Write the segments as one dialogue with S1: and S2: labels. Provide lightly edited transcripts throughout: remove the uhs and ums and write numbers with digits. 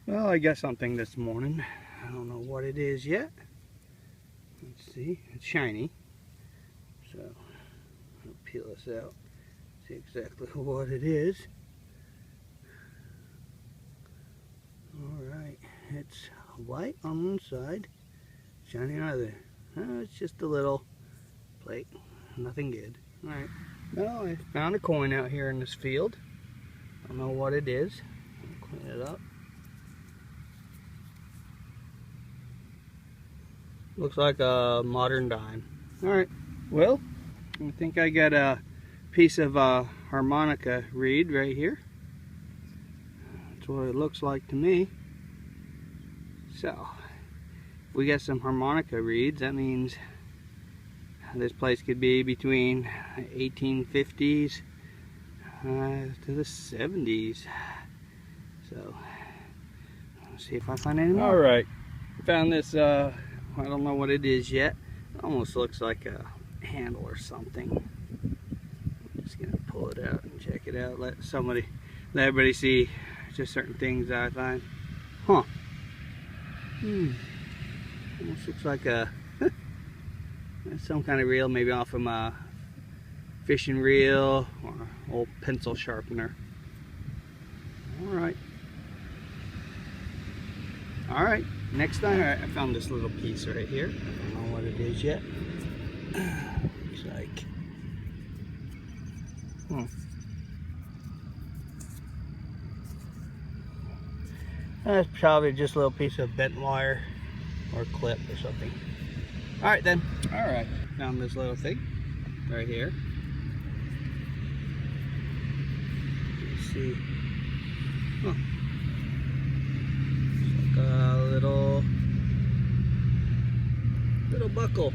S1: Well, I got something this morning. I don't know what it is yet. Let's see. It's shiny. So I'll peel this out. See exactly what it is. Alright. It's white on one side. Shiny on the other. It's just a little plate. Nothing good. Alright. Well, I found a coin out here in this field. I don't know what it is. I'll clean it up. Looks like a modern dime. Alright, well, I think I got a piece of harmonica reed right here. That's what it looks like to me. So, if we get some harmonica reeds, that means this place could be between 1850s to the 70s. So, let's see if I find any more. Alright, found this I don't know what it is yet. It almost looks like a handle or something. I'm just gonna pull it out and check it out. Let everybody see just certain things that I find. Huh. Almost looks like a some kind of reel, maybe off of my fishing reel or old pencil sharpener. Alright, next time I found this little piece right here. I don't know what it is yet. Looks like that's probably just a little piece of bent wire or clip or something. Alright then. Alright, found this little thing right here. Let's see. Little buckle.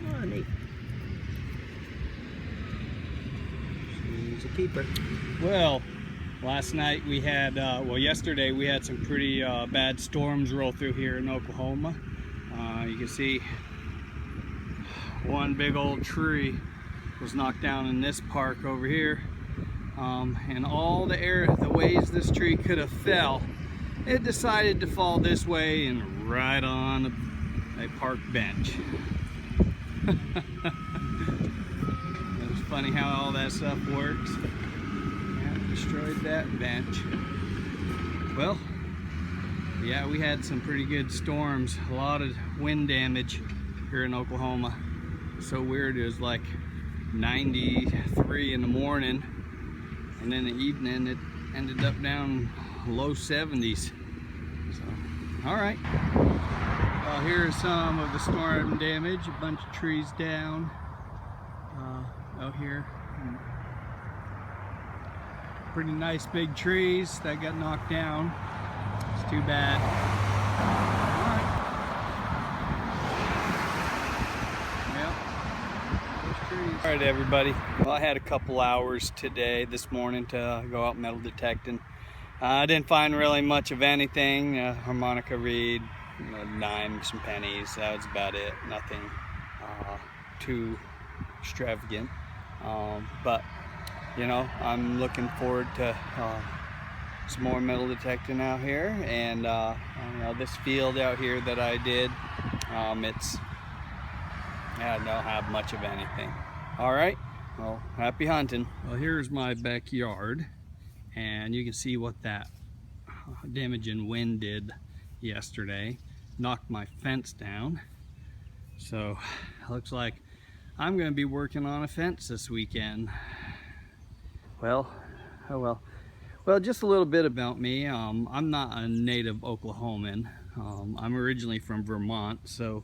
S1: Oh, neat. She's a keeper. Well, last night we had, yesterday we had some pretty bad storms roll through here in Oklahoma. You can see one big old tree was knocked down in this park over here. And all the ways this tree could have fell, it decided to fall this way and right on a park bench. It was funny how all that stuff works. Yeah, destroyed that bench. Well, yeah, we had some pretty good storms, a lot of wind damage here in Oklahoma. So weird, it was like 93 in the morning, and then in the evening it ended up down low 70s. So, all right. Well, here's some of the storm damage. A bunch of trees down out here. Pretty nice big trees that got knocked down. It's too bad. All right, everybody. Well, I had a couple hours this morning to go out metal detecting. I didn't find really much of anything. Harmonica reed, dimes and pennies. That was about it. Nothing too extravagant. But you know, I'm looking forward to some more metal detecting out here. And you know, this field out here that I did, I don't have much of anything. All right. Well, happy hunting. Well, here's my backyard, and you can see what that damage and wind did yesterday. Knocked my fence down. So looks like I'm going to be working on a fence this weekend. Well, oh well. Well, just a little bit about me. I'm not a native Oklahoman. I'm originally from Vermont, so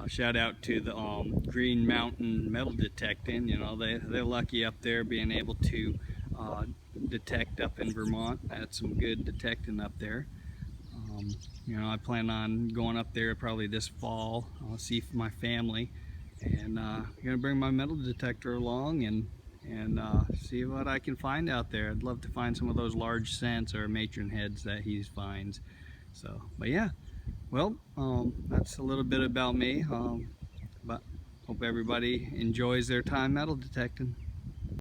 S1: shout out to the Green Mountain Metal Detecting. You know, they're lucky up there being able to detect up in Vermont. Had some good detecting up there. You know, I plan on going up there probably this fall. I'll see my family, and I'm gonna bring my metal detector along and see what I can find out there. I'd love to find some of those large scents or matron heads that he finds. So, but yeah. Well, that's a little bit about me, but hope everybody enjoys their time metal detecting.